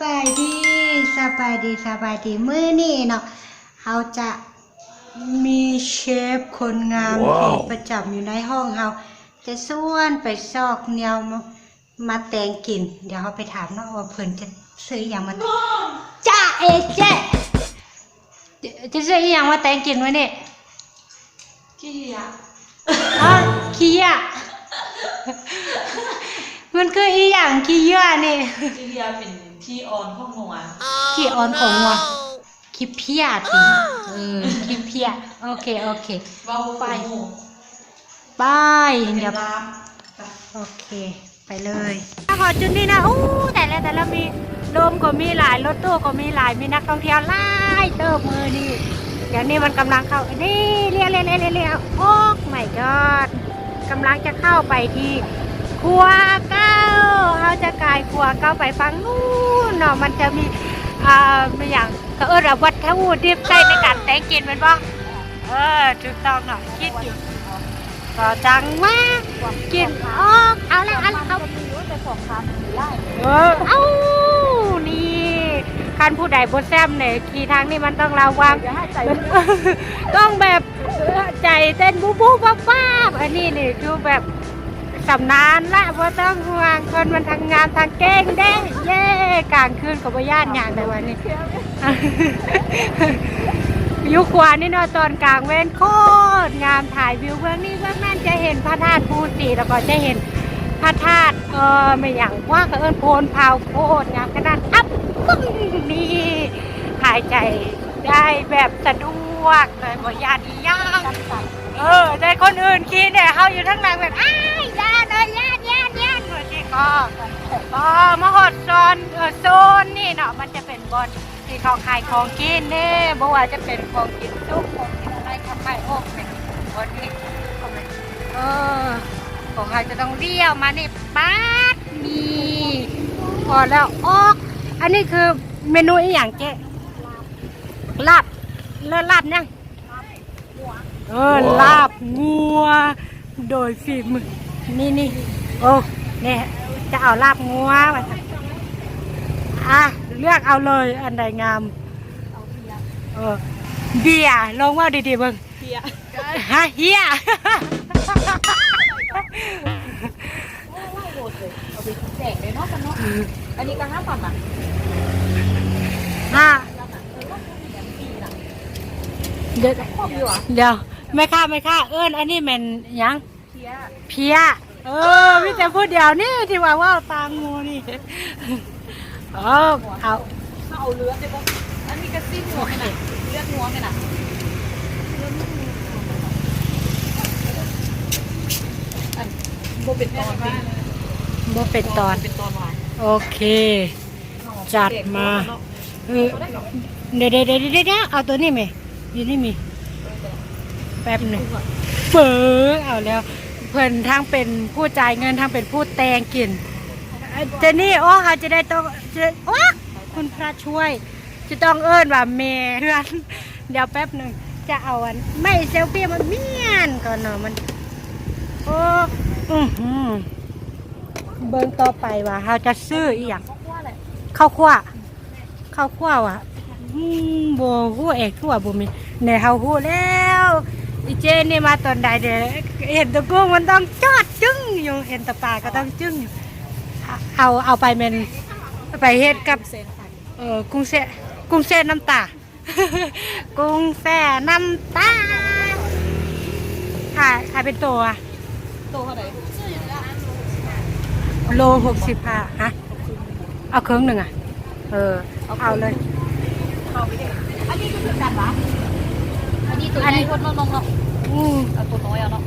บายดีสบายดีสบายดีมื้อนี้เนาะเราจะมีเชฟคนงามที่ประจำอยู่ในห้องเราจะส่วนไปซอกแนวมาแต่งกินเดี๋ยวเราไปถามเนาะว่าเพิ่นจะซื้ออย่างมาจ้าเอเจจะซื้ออย่างมาแต่งกินมื้อนี้ขี้ยะขี้ยะมันคืออีหยังขี้ยะนี่ขี้ยะเป็นขี้ออนของงัวขี้ออนของงัวขี้เพี้ยติขี้เพี้ยโอเคว้าวไปเดี๋ยวโอเคไปเลยพอจุดนี้นะแต่ละมีโดมก็มีหลายรถตู้ก็มีหลายมีนักท่องเที่ยวหลายเติมมือนี่เดี๋ยวนี้มันกำลังเข้านี่เรียโอ้ไม่กอดกำลังจะเข้าไปที่ครัวเก้าเขาจะกายครัวเก้าไปฟังนู่นเนาะมันจะมีไม่อย่างก็วัตถุดิบใช้ในการแต่งกินมันบ้างถูกต้องเนาะคิดอยู่ก็จังมากกินเอาละเอาแต่ของคำไล่นี่การผู้ใดบนแซมเนี่ยขี่ทางนี่มันต้องระวังต้องแบบใจเต้นบูบูบ้าอันนี้นี่คือแบบสำนานละเพราะต้องห่วงคนมันทำงานทางเก่งเด้เย่กลางคืนกับญาติอย่างในวันนี้ยุควันนี่เนาะตอนกลางเว้นโคตรงามถ่ายวิวเบื้องนี้เบื้องนั้นจะเห็นพระธาตุภูสีแล้วก็จะเห็นพระธาตุไม่อย่างว่าก็โพนเผาโคตรงามขนาดอัพนี่หายใจได้แบบสะดวกเลยบ่ญาติย่างแต่คนอื่นคิดเนี่ยเขาอยู่ทั้งหลังแบบญาติเหมือนที่ก็มาหดโซนนี่เนาะมันจะเป็นบอนที่เขาขายของกินเนี่ยบอกว่าจะเป็นของกินซุปของกินอะไรเข้าไปเป็นบอนนี้ของใครจะต้องเลี้ยวมานี่ป๊าดมีพอแล้วอันนี้คือเมนูอีหยังเจ๊ลาบเนี่ยลาบงัวโดยฝีมือนี่เนี่ยจะเอาลาบงัวมาเลือกเอาเลยอันใดงามเบียร์ลงว่าดีๆเบิ่งเบียร์เฮียเอาไปแจกเลยเนาะกันเนาะอันนี้ก็5 บาทอ่ะเดี๋ยวไม่ค่าอันนี้มันยังเพียพี่แต่พูดเดี๋ยวนี่ที่ว่าตางูนี่เอาเลือดได้ปะอันนี้ก็ซิ้นหัวกันนะเลือดหัวกันนะโบเป็นตอนหวานโอเคจัดมาเดี๋ยวเอาตัวนี้ไหมอยู่นี่มีแป๊บหนึ่งเอาแล้วเพื่อนทั้งเป็นผู้จ่ายเงินทั้งเป็นผู้แตงกินเจนี่เขาจะได้ต้องคุณพระช่วยจะต้องเอิ้นว่าเมเพื่อนเดี๋ยวแป๊บหนึ่งจะเอาไม่เซลฟี่มันเมียนก่อนเนาะมันเบิ้งต่อไปว่าเขาจะซื้ออีกอย่างข้าวคั่วว่ะโบหู้เอกทั่วบุมีเนี่ยเขาหู้แล้วอีเจนี่มาตอนใดเดี๋ยวเห็นตะกุ้งมันต้องจอดจึ้งอยู่เห็นตะปลาก็ต้องจึ้งอยู่เอาไปเป็นไปเฮ็ดกับกุ้งแช่น้ำตากุ้งแช่น้ำตาขายเป็นตัวเท่าไหร่โล65ฮะเอาเครื่องหนึ่งเอาเลยอันนี้คือกันวะอันนี้ตัวใหญ่คนน้องเนาะเอาตัวน้อยเอาเนาะ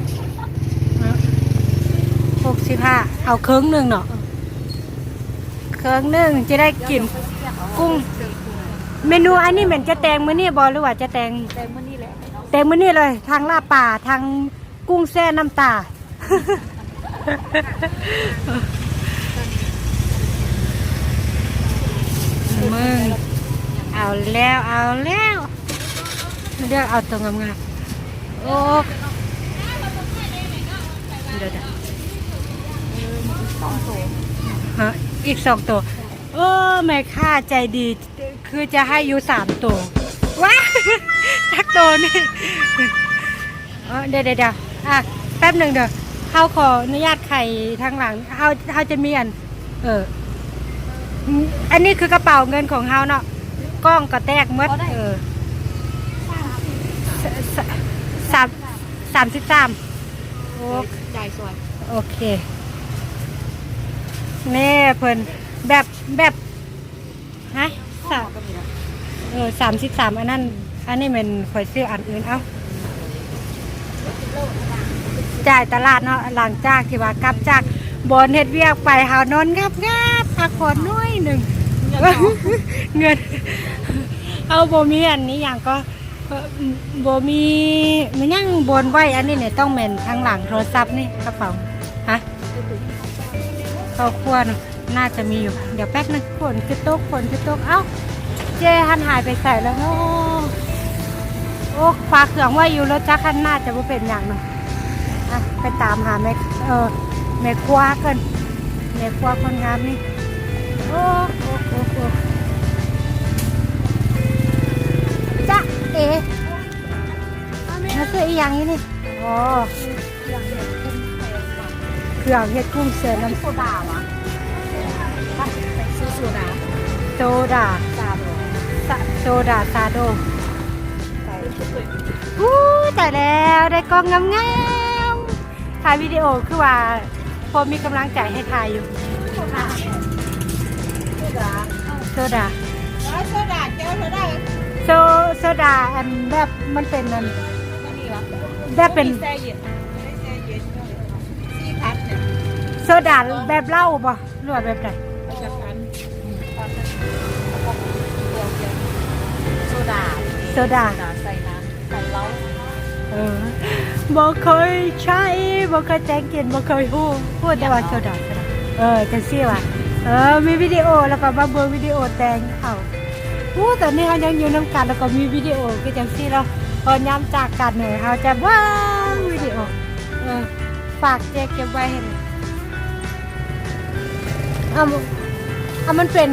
65เอาเครื่องหนึ่งเนาะเครื่องหนึ่งจะได้กินกุ้งเมนูอันนี้เหมือนจะแตงมื้อนี้บอหรือว่าจะแตงมื้อนี้แหละแตงมื้อนี้เลยทางลาป่าทางกุ้งแช่น้ำตามึงเอาแล้วเลือกเอาตัวงามๆเดี๋ยวอีก2 ตัว แม่ค้าใจดี คือจะให้อยู่3 ตัวว้า ทักตัวนี่เดี๋ยวอ่ะแป๊บหนึ่งเดี๋ยวเขาขออนุญาตไข่ทางหลังเขาจะมีอันนี้คือกระเป๋าเงินของเขาเนาะกล้องก็แตกหมด33โอ้ จ่ายส่วน โอเคแม่เพิ่นแบบฮะ33อันนั้นอันนี้มันข่อยซื้ออันอื่นเอาจ่ายตลาดเนาะหลังจากที่ว่ากลับจากบอนเฮ็ดเวียกไปหานอนงับพักผ่อนน้อยหนึ่งเงินเอาบ่มีอันนี้อย่างก็บ่มีมันยังบนไว้อันนี้เนี่ยต้องแม่นทางหลังโทรศัพท์นี่กระเป๋าฮะข้าวคั่วน่าจะมีอยู่เดี๋ยวแป๊บนึงฝนคือตกเอ้าเจหันหายไปใส่แล้วโอ้ฝากเครื่องไว้อยู่รถจักรคันน่าจะบ่เป็นอย่างเนาะไปตามหาแม่ครัวกันแม่ครัวคนงามนี่โอ้จ๊ะเอ๋นั่นคืออีหยังนี่อ๋อเครื่องเฮ็ดกุ้งเสือน้ำ โซดาวะซื้อโซดา โซดา ซาโด โซดาซาโดแต่แล้วได้กล้องงามๆถ่ายวิดีโอคือว่าพอมีกำลังใจให้ถ่ายอยู่โซดาโซดาอันแบบมันเป็นอันแบบเป็นโซดาแบบเหล้าป่ะหรือว่าแบบไหนโซดาใส่น้ำใส่เหล้าบ่เคยใช้บ่เคยแต่งกินบ่เคยพูดแต่ว่าโซดาจังซี่ว่ะมีวิดีโอแล้วก็มาเบิ่งวิดีโอแต่งเขาตอนนี้เขายังอยู่นำกันแล้วก็มีวิดีโอคือจังซี่แล้วพอย้ำจากกันเนี่ยเขาจะว่างวิดีโอฝากเก็บไว้ให้มันเป็น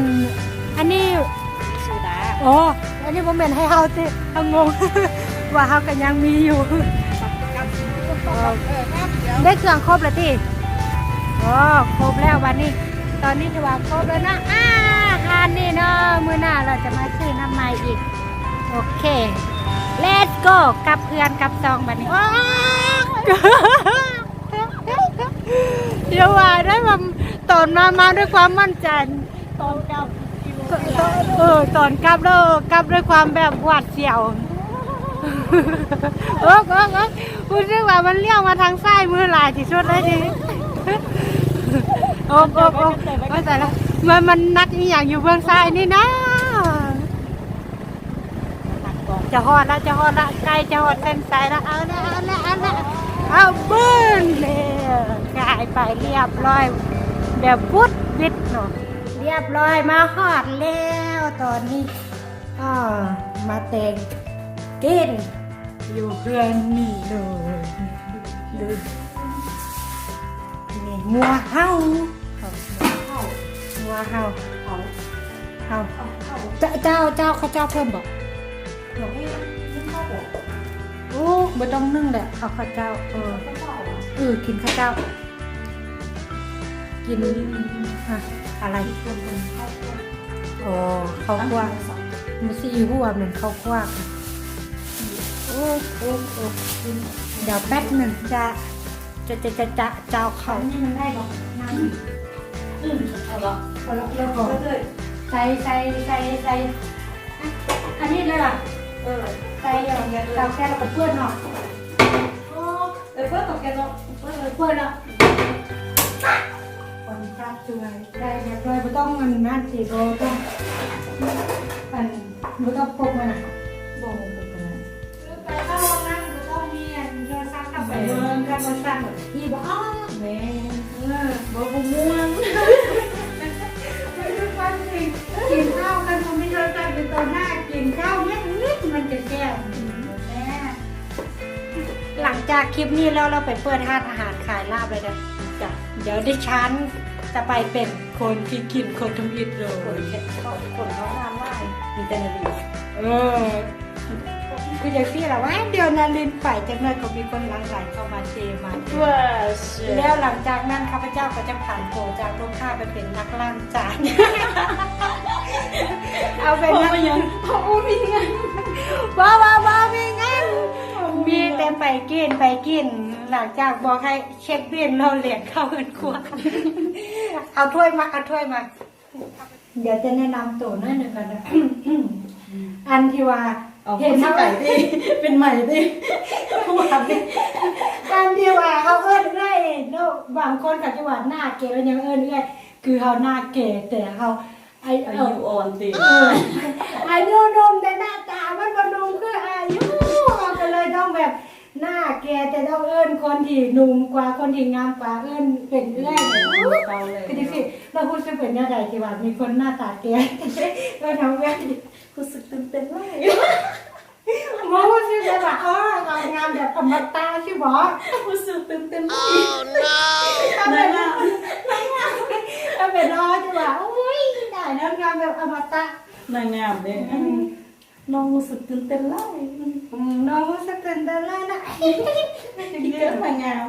อันนี้ โซดา อันนี้ผมเป็นให้เขาสิเขางง ว่าเขากันยังมีอยู่ได้เครื่องครบแล้วที่ครบแล้ววันนี้ตอนนี้ถือว่าครบแล้วนะทานนี่เนาะมื้อหน้าเราจะมาซื้อน้ำใหม่อีกโอเค let's go กับเพื่อนกับซองบัดนี้เดี๋ยวว่าได้มาตอนมาด้วยความมั่นใจตอนกลับแล้วกลับด้วยความแบบหวาดเสียวคุณนึกว่ามันเลี้ยวมาทางซ้ายมือหลายที่สุดเลยดิไม่ใช่แล้วมันนักอีหยังอยู่เบื้องซ้ายนี่นะจะฮอดละใกล้จะฮอดเส้นสายแล้วเอาเบิ้ลเลยกายไปเรียบร้อยแบบพุดวิดเนาะเรียบร้อยมาฮอดแล้วตอนนี้มาแต่งกินอยู่เพื่อนนี่เลยนี่งัวเห่าเจ้าเขาเจ้าเพิ่มบอกโอ้ไม่ต้องนึ่งแหละเอาข้าวเจ้ากินข้าวเจ้ากินอะไรข้าวกว้างมันซีอิ๊วเหมือนข้าวกว้างเดี๋ยวแป๊บหนึ่งจะเจ้าเขานี่มันได้หรอนั่งเอาหรอแล้วก็ใส่อันนี้เลยล่ะใส่อย่างเงี้ยเราแค่เราเพื่อนเนาะเพื่อนกับแกเนาะเพื่อนเนาะคนชาติช่วยได้เรียบร้อยไม่ต้องเงินนั่นสิโบต้องไม่ต้องพกมาโบไปเข้านั่งก็ต้องมีโทรศัพท์กับไปเบิ่งกับโทรศัพท์ที่บ้านแม่บ่ม่วงไม่รู้ความจริงกินข้าวกันมันไม่โทรศัพท์อยู่ต่อหน้ากินข้าวเนี่ยมันจะแซ่บแม่หลังจากคลิปนี้แล้วเราไปเปิดร้านอาหารขายลาบเลยเด้อจ้ะเดี๋ยวดิฉัน จะไปเป็นคนที่กินคนทำอิดเลย คนเขางามมากมีแต่นาฬิกา เออคืออย่างที่เราว่าเดี๋ยวนารินฝ่ายจากนั้นก็มีคนหลังไหลเข้ามาเจมาเท ว้า แล้วหลังจากนั้นข้าพเจ้าก็จะผ่านโผจากลูกค้าไปเป็นนักล้างจาน เอาเป็นนักยังโอ้มีเงินบ้ามีเงินมีแต่ไปกินหลังจากบอกให้เช็คบิลเราเหรียญเข้าเงินครัว เอาถ้วยมาเดี๋ยวจะแนะนำตัวหน่อยหนึ่งกันนะ อันที่ว่าเห็นไก่ดิเป็นใหม่ดิอันที่ว่าเขาเอิ้นได้เนาะบางคนกับจังหวัดหน้าเก๋แล้วยังเอิ้นได้คือเขาหน้าเก๋แต่เขาอายุอ่อนสิอายุนมแต่หน้าตามันบ่นุ่มคืออายุเขาก็เลยต้องแบบหน้าแก่แต่ต้องเอิ้นคนที่หนุ่มกว่าคนที่งามกว่าเอิ้นเป็นเอื้อยเลยคือสิเราพูดจะเป็นยังไงที่ว่ามีคนหน้าตาแก่ก็ทำแว่นรู้สึกตื่นเต้นมากมองว่าชื่อแบบงามแบบอมตะใช่บ่รู้สึกตื่นเต้นมากถ้าเป็นน้อยจะว่าโอ้ยได้แล้วงามแบบอมตะ นางงามเนี่ยน้องรู้สึกตื่นเต้นแล้ว น้องรู้สึกตื่นเต้นแล้วนะ ที่เกิดนางงาม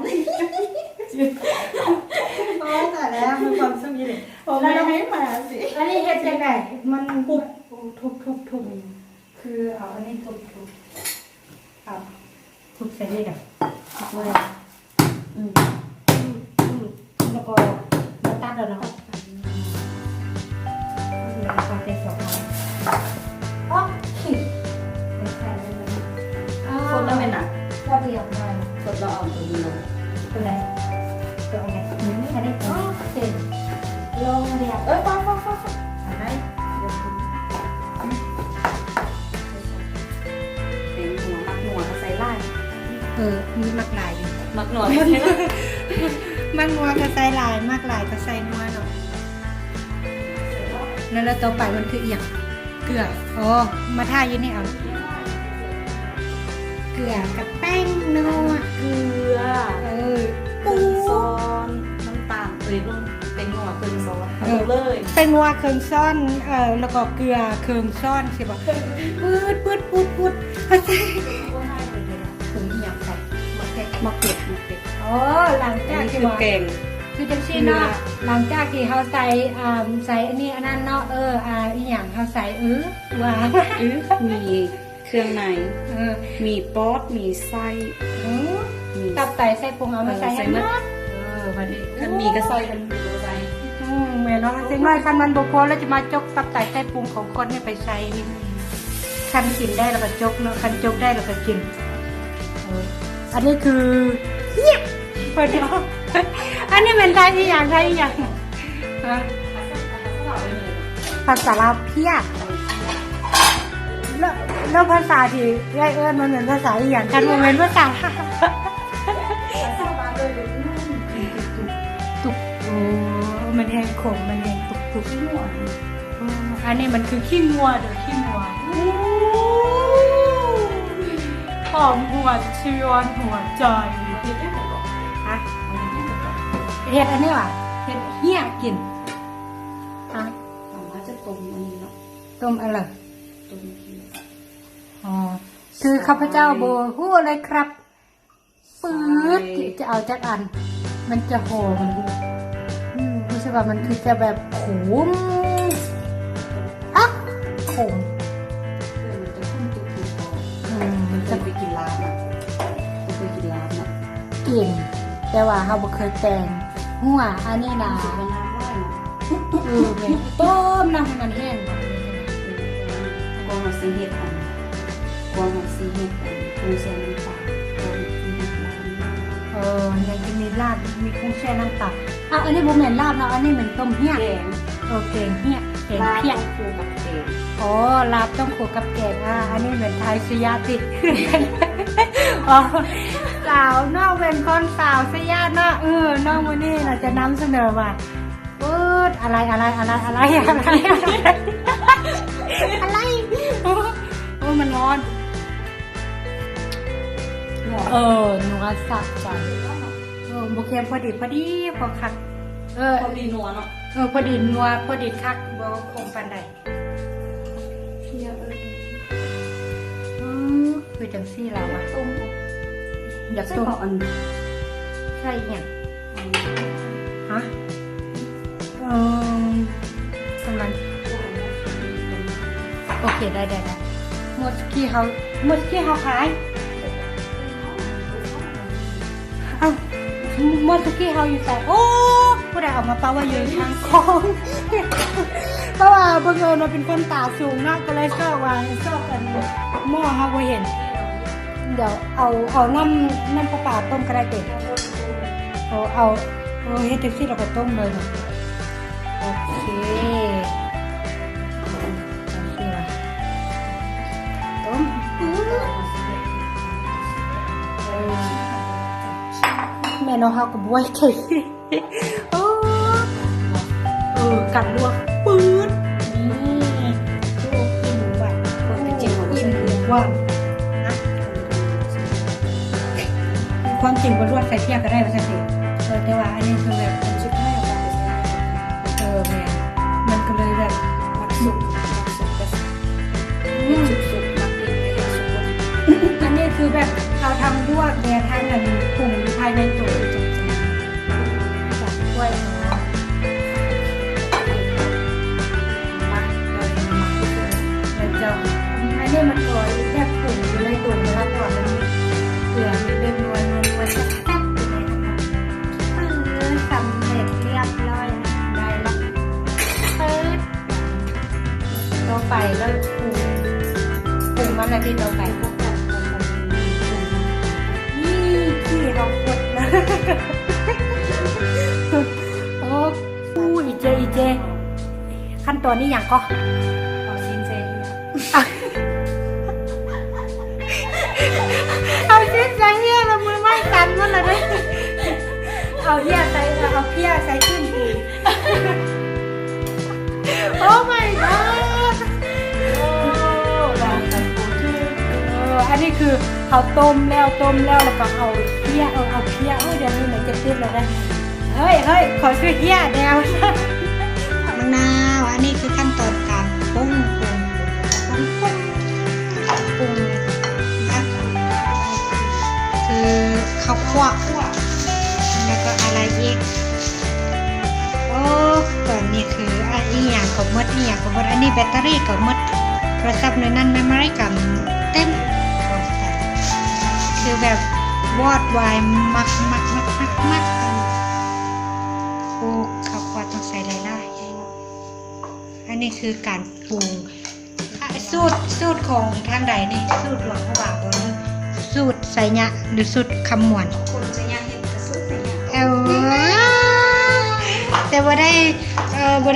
โอ้แต่แล้วมีความสุขยิ่งเลย แล้วเราให้มาสิ อันนี้เฮ็ดยังไงมันทุบคือเอาอันนี้ทุบเอาทุบใส่นี่กันแล้วก็มาตัดแล้วเนาะแล้วก็เป็นสองอันอ๋อขี้ใส่ได้ไหม คนละเป็นอ่ะ ก็เดียวได้ คนละเอาตัวนี้ลง ตัวไหนตัวอะไรนี่อันนี้อ๋อเต็มลงเดียว ฟังอะไร เป็นหัวมักหัวใส่ไล่ มีมากหลายอยู่ มักหน่อย มากนัวก็ใส่หลายมากหลายก็ใส่นัวเนาะแล้วต่อไปมันคือเอียงเกลืออ๋อมาท่ายืนนี่เอาเกลือกับแป้งนัว เกลือ ปู ซอนน้ำตาลลงเป็นหัวเกลือซอนเลย เป็นนัวเครื่องซ่อนแล้วก็เกลือเครื่องซ่อนใช่ปะปืดเข้าใจถุงเหี่ยวใส่มาเก็บอ๋อหลังจากที่ว่า เก่ง คือจังซี่เนาะหลังจากที่เฮาใส่ใส่อันนี้อันนั้นเนาะอีหยังเฮาใส่ว่า มีเครื่องในมีป๊อดมีไส้ ตับไตใส่ปรุงเอามาใส่ให้หมดวันนี้ คันมีก็ซอยกันมีก็ใส่ แม่เนาะสิ่งน้อยคันมันบ่พอแล้วจะมาจกตับไตใส่ปรุงของคนให้ไปใส่นี่คันกินได้แล้วก็จกเนาะคันจกได้แล้วก็กินอันนี้คือเฮียเปิดเนาะอันนี้เป็นไทยอีหยังภาษาลาวเพียแล้วภาษาที่ได้เอิ้นมันเหมือนภาษาอีหยังกันบ่แม่นภาษาตุกโอ้มันแห้งขมมันแห้งตุกอันนี้มันคือขี้งัวเด้อขี้งัวหอมหัวชวนหัวใจฮะเห็ดอันนี้ว่ะเห็ดเหี้ยกินฮะ ว่าจะต้มอันนี้เนาะ ต้มอะไร ต้มกิน อ๋อคือข้าพเจ้าโบหู้เลยครับปื๊ดจะเอาจากอัน มันจะโหมันดูรู้สึกว่ามันคือจะแบบขมอ่ะขม มันจะขึ้นตุก มัน จะ จะ ไปกินร้านอ่ะไปกินร้านอ่ะ กลิ่นแต่ว่าเราบ่เคยแต่งหัวอันนี้นะ เป็นน้ำว่าเนาะ เนี่ยต้มน้ำให้มันแห้งก่อน กวางหัวซีเห็ดอันกวางหัวซีเห็ดอันปูเส้นน้ำปลา ยังจะมีลาบมีกุ้งแช่น้ำปลาอันนี้บ่แม่นลาบเนาะอันนี้เหมือนต้มเหี้ย แกง แกงเหี้ยแกง ลาบ เหี้ย คู่กับแกง ลาบต้องคู่กับแกงอันนี้เหมือนไทยสยาติอ๋อสาวนอกเป็นคนสาวสยาเนาะนอกวันนี้เราจะนำเสนอว่าอะไรโอ้มันร้อนนัวสับใจโอเคพอดีพอคัด พอดีนัวเนาะพอดีนัวพอดีคักบ่คงปานใดคือจังซี่แล้วอ่ะต้มอยากต้มอันใช่เนี่ยฮะกำลังโอเคได้หมดที่เขาขายเอ้าหมดที่เขาอยู่แต่โอ้ผู้ใดออกมาเป้าว่าอยู่ทางคลองเพราะว่าบังเอิญเราเป็นคนตาสูงนะก็เลยชอบกันหม้อเขาบ่เห็นเดี๋ยวเอาน้ำปลาต้มก็ได้เด็ดเอาเฮ็ดที่เราก็ต้มเลยนะโอเคต้มแม่น้องเขาก็บวยเฉยกัดลวกปื๊ดนี่ลูกกินหวานกินหวานนะความจริงก็ลวกใส่เทียบก็ได้ไม่ใช่สิแต่ว่าอันนี้คือแบบชุดให้แม่มันก็เลยแบบมักสุกอันนี้คือแบบเราทำลวกเนี่ยทางนั้นกลุ่มภายในตัวจริงๆจากกล้วยอันนี้มันก่อนแค่กลุ่มอยู่ในตุ่มแล้วก่อนมันเกลือมีเล็กน้อยมันแซ่บอยู่ในนั้นสำเร็จเรียบร้อยได้แล้วต่อไปแล้วปรุงมันอะไรที่ต่อไปนี่ที่เรากดนะโอ้อีเจขั้นตอนนี้อย่างก็เอาชิ้นใส่เหี้ยละมือไม่สั่นหมดเลยด้วยเอาเพี้ยใส่ขึ้นอีกโอ้ my god อันนี้คือเขาต้มแล้วแล้วก็เอาเพี้ยเดี๋ยวนี้ไหนจะติดแล้วนะเฮ้ยขอช่วยเพี้ยแนวมะนาวอันนี้คือขั้นตอนการปรุงนะคือข้าวคั่วแล้วก็อะไรอีกโอ้ก่อนนี้คืออันนี้อย่างก็หมดอันนี้แบตเตอรี่ก็หมดโทรศัพท์ในนั้นเมมโมรี่กับเต็มคือแบบวอดวายมักโอ้ข้าวคั่วต้องใส่หลายๆอันนี้คือการปรุงสูตรของทางใดนี่สูตรหลวงพระบางตัวนี้สูตรใส่ยะหรือสูตรคำมวนคนใส่ยะเห็นกับสูตรใส่ยะแต่ว่าไ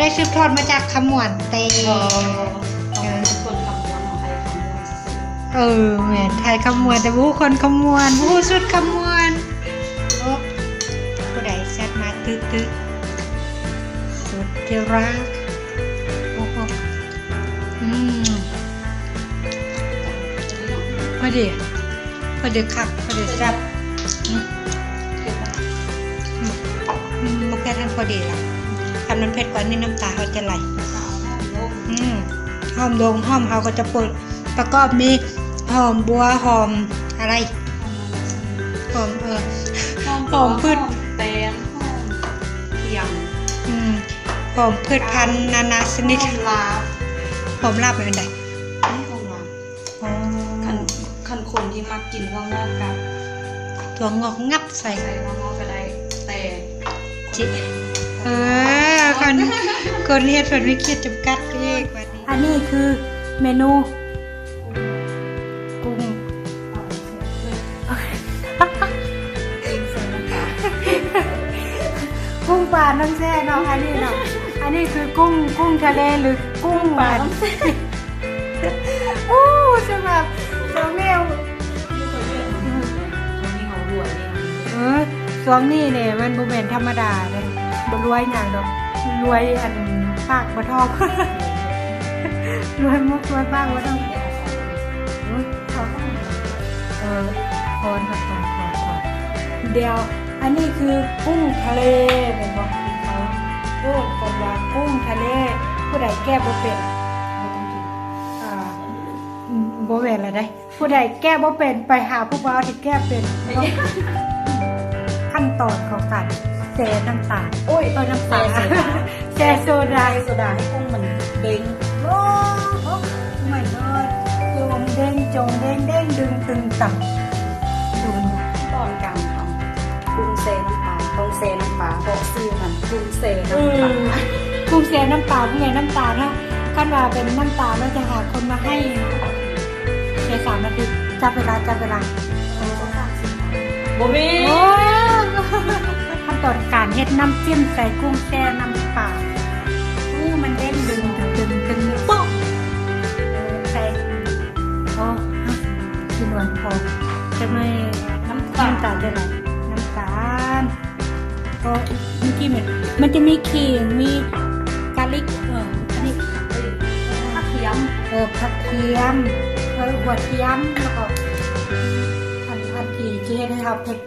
ด้สืบทอดมาจากคำมวนแต่เหมือนไทยคำมวนแต่ผู้คนคำมวนผู้สูตรคำมวนผู้ใดแซดมาตึ๊ดสูตรเทรักโอ้โหพอดีครับพอดีแซ่บมันแค่ทันพอดีละทำน้ำเผ็ดกว่านี้น้ำตาเขาจะไหลหอมดงหอมเขาก็จะประกอบมีหอมบัวหอมอะไรหอมพืชแตงหอมเทียมหอมพืชพันธุ์นานาชนิดหอมลาบเป็นไงไม่หอมลาบคันคนที่มากินถั่วงอกกับถั่วงอกงับใส่ถั่วงอกก็ได้แต่จิคนเฮ็ดเพิ่นไม่คิดจำกัดเองวันนี้อันนี้คือเมนูกุ้งปลาน้ำแช่เนาะอันนี้คือกุ้งทะเลหรือกุ้งปลาน้ำแช่สำหรับเจ้าแมวช่วงนี้เนี่ยมันบ่แม่นธรรมดาเลยบ่รวยอย่างดอกรวยอันปากบ่ทองรวยมุกรวยปากบ่ทองพรเดี๋ยวอันนี้คือกุ้งทะเลเป็นบ่เขา พูดคนว่ากุ้งทะเลผู้ใดแก้บ่เป็น ไม่ต้องกิน บ่เป็นอะไรได้ผู้ใดแก้บ่เป็นไปหาผู้บ่าวที่แก้เป็นขั้นตอนของการแช่น้ำตาล โอ้ย น้ำตาลแช่โซดา โซดาให้กุ้งมันเด้ง โอ้โหไม่เลิศโยงเด้งจงเด้งเด้งดึงตึงต่ำดูมัน ตอนกลางทำกุ้งเซน้ำปลาต้องเซน้ำปลาบอกซื้อมันกุ้งเซน้ำปลา กุ้งเสียน้ำตาลผู้ใหญ่น้ำตาลนะขั้นว่าเป็นน้ำตาลเราจะหาคนมาให้ใน3 นาทีจับเวลาบ่มี โอ้ขั้นตอนการเฮ็ดน้ำจิ้มใส่กุ้งแช่น้ำปลามันเด้งดึงปุ๊บใส่โอ้กินหวานพอจะไม่น้ำตาลจะไหนน้ำตาลโอ้เมื่อกี้มันจะมีขิงมีกาลิกอันนี้ ผักเทียม ผักเทียมหัวเทียมแล้วก็อันที่จะให้เราเผ็ด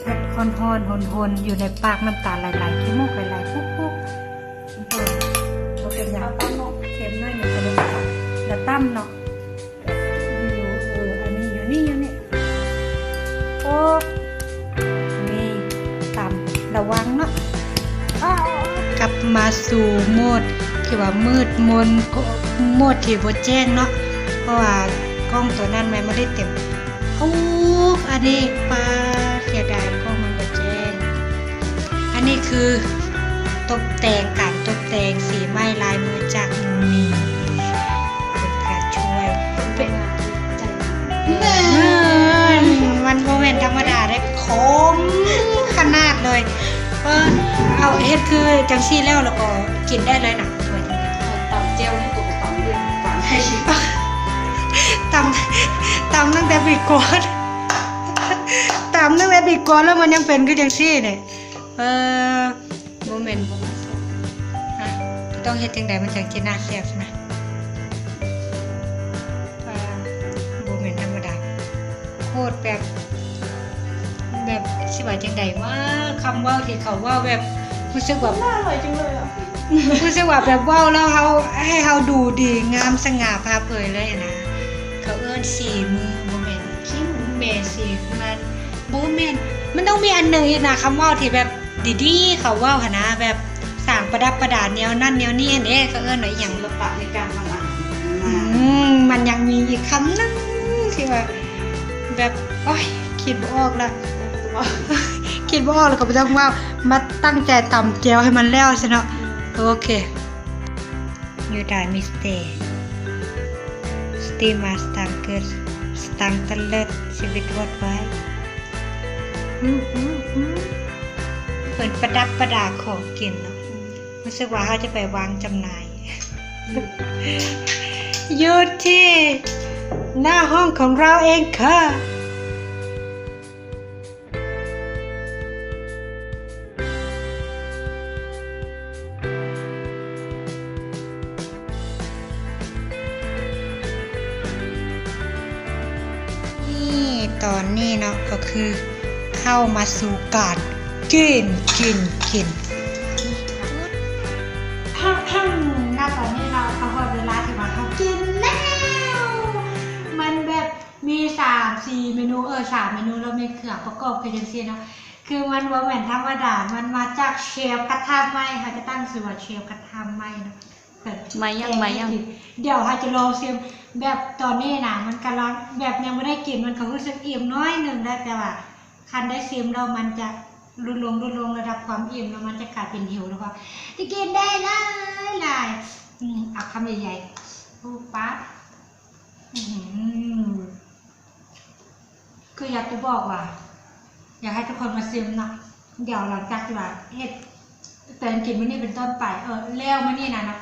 ฮอนอยู่ในปากน้ำตาลไหลๆขี้มูกไหลๆปุ๊บเราเป็นอย่างตั้มเนาะเค็มหน่อยหนึ่งก็เลยแล้วตั้มเนาะอยู่อันนี้อยู่นี่โอ้นี่ตั้มระวังเนาะกลับมาสู่โหมดที่ว่ามืดมนโหมดที่บ่แจ้งเนาะเพราะว่ากล้องตัวนั้นไม่ได้เต็มอันนี้ปลาเสียดายกล้องมันบ่แจ้งอันนี้คือตกแต่งการตกแต่งสีไม้ลายมือจากมีเป็นการช่วยเป็นมันโมเมนต์ธรรมดาได้คมขนาดเลยเอาเฮ็ดคือจังซี่แล้วก็กินได้เลยนะ ตำเจลนี่ตัวตำเรื่องฝานให้ ตำตั้งแต่ปีก่อนตำตั้งแต่ปีก่อนแล้วมันยังเป็นคือจังซี่เนี่ยโมเมนต์ต้องเฮ็ดจังไดมันจังสิน่าแซ่บนะโมเมนต์ธรรมดาโคตรแบบสิว่าจังไดว่าคำเว้าที่เขาเว้าแบบรู้สึกแบบ น่าอร่อยจังเลยอ่ะ รู้สึกว่าแบบเว้าแล้วเขาให้เขาดูดีงามสง่าพาเผยเลยนะเขาเอิ้นสีมือโมเมนต์คิ้วเมสีมันโมเมนต์มันต้องมีอันหนึ่งอีกนะคำเว้าที่แบบดีๆเขาเว้าหนะแบบสร้างประดับประดาแนวนั่นแนวนี้อันนี้เขาเอิ้นว่าอย่าง ศิลปะในการทำอาหาร มันยังมีอีกคำนึงที่ว่าแบบโอ๊ยคิดบ่ออกละคิดบ่ออกแล้วก็บ่ต้องว่ามาตั้งใจตำแจวให้มันแล้วซะเนาะโอเคอยู่ได้มิสเตสตีมาสตังเกิดสตังตะเลิศชีวิตวดไว้เปิดประดับประดาของกินเนาะรู้สึกว่าเขาจะไปวางจำหน่ายอยู่ที่หน้าห้องของเราเองค่ะตอนนี้เนาะก็คือเข้ามาสู่การกินณตอนนี้เราเขาพอเวลาที่มาเขากินแล้วมันแบบมี3-4 เมนู3 เมนูเรามีเครื่องประกอบคือจังซี่เนาะคือมันบ่แม่นธรรมดามันมาจากเชฟกระทะไหม้เขาจะตั้งชื่อว่าเชฟกระทะไหม้เนาะไม่ยัง เดี๋ยวเขาจะลองชิมแบบตอนนี้นะมันกำลังแบบยังไม่ได้กินมันก็รู้สึกอิ่มน้อยหนึ่งได้แต่ว่าคันได้ชิมเรามันจะลดลงระดับความอิ่มแล้วมันจะกลายเป็นหิวแล้วก็จะกินได้หลายเอาคำใหญ่ๆปุ๊บปั๊บคืออยากจะบอกว่าอยากให้ทุกคนมาชิมนะเดี๋ยวหลังจากที่ว่าเฮ็ดแต่กินมื้อนี้เป็นต้นไปแล้วมื้อนี้นะ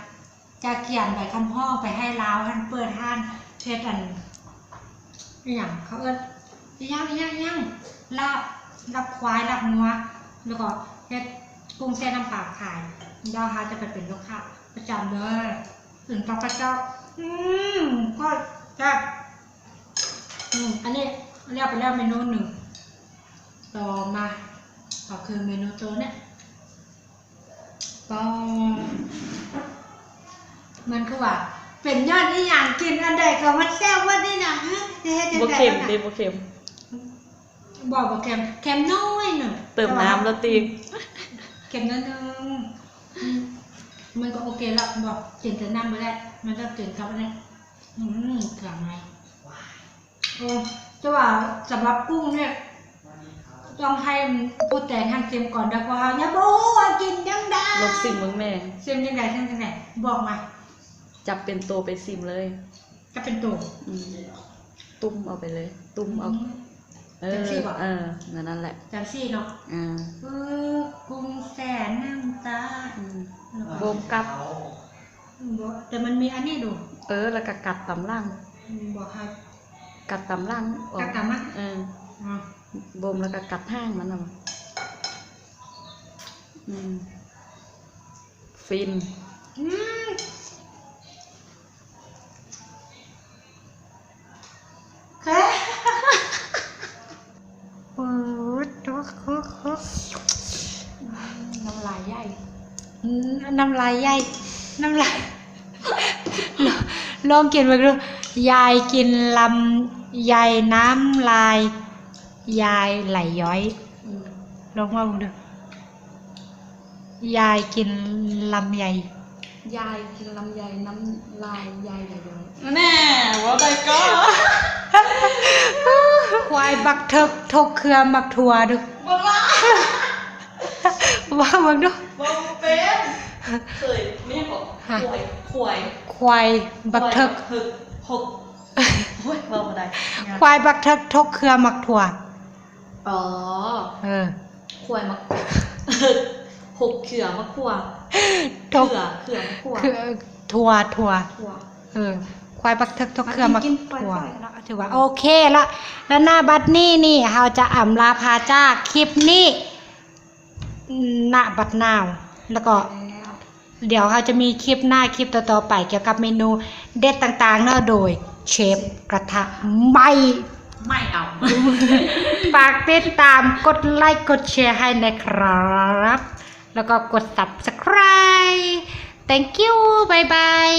จะเขียนใบคำห้องไปให้ลาวท่านเปิดท่านเพชรอย่างเขาย่างลาบควายลาบงัวแล้วก็เพชรกุ้งแช่น้ำปลาขายดาวฮาจะไปเป็นลูกค้าประจำเลยถึงต้องกระเจ้าก็จะอันนี้เรียกไปแล้วเมนูหนึ่งต่อมาก็คือเมนูตัวเนี้ย ก็มันก็ว่าเป็นยอดที่อย่างกินอันใดก็มันแซ่บว่านี่นะจะให้จะ บ่ ได้ เค็มเด้บ่เค็ม บอกว่าเค็มน้อยหนึ่ง เติมน้ำแล้วตี เค็มนิดนึงมันก็โอเคแล้วบอกตื่นแต่น้ำไปแล้วมันก็ตื่นกลับไปแล้วกลางไงจะว่าสำหรับกุ้งเนี่ยต้องให้ผู้แต่งหั่นเค็มก่อนนะเพราะเขาเนี่ยโอ้กินยังได้ ลองซิมมึงแม่ เค็มยังไงเค็มยังไงบอกมา จับเป็นโตไปซิมเลย ก็เป็นตัว ตุ้มเอาไปเลย ตุ้มเอาจังซี่บ่ นั่นแหละ จังซี่เนาะกุ้งแสนน้ำตา โบมกัด แต่มันมีอันนี้ดู แล้วก็กัดตำล่าง บอกให้ กัดตำล่างออก กัดตำล่าง โบมแล้วก็กัดห้างมันเอาฟิน เฮ้ยน้ำลายใหญ่น้ำลายใหญ่น้ำลายลองกินไปดูยายกินลำยายน้ำลายยายไหลย้อยลองมาดูยายกินลำใหญ่ ยายกินลำไยน้ำลายยายไหลย้อยแน่ว่าไปก็ ควายบักเถิกทกเครือมักถั่วดูว่ามึงดู บ่เป็นเคยแม่บอกควายบักเถิก หกโอ้ยเว้าบ่ได้ ควายบักเถิกทกเครือมักถั่ว อ๋อ ควายมักหกเขือมะขั่ว ทก เขือมะขั่ว คือถั่วควายบักเถิกทกเครือมักถั่วถือว่าโอเคละแล้วหน้าบัดนี้นี่เราจะอำลาพาจากคลิปนี้ณบัดนาวแล้วก็เดี๋ยวเราจะมีคลิปหน้าคลิปต่อๆไปเกี่ยวกับเมนูเด็ดต่างๆเนาะโดยเชฟกระทะไม่เอา ฝากติดตามกดไลค์กดแชร์ให้นะครับแล้วก็กด Subscribe thank you bye bye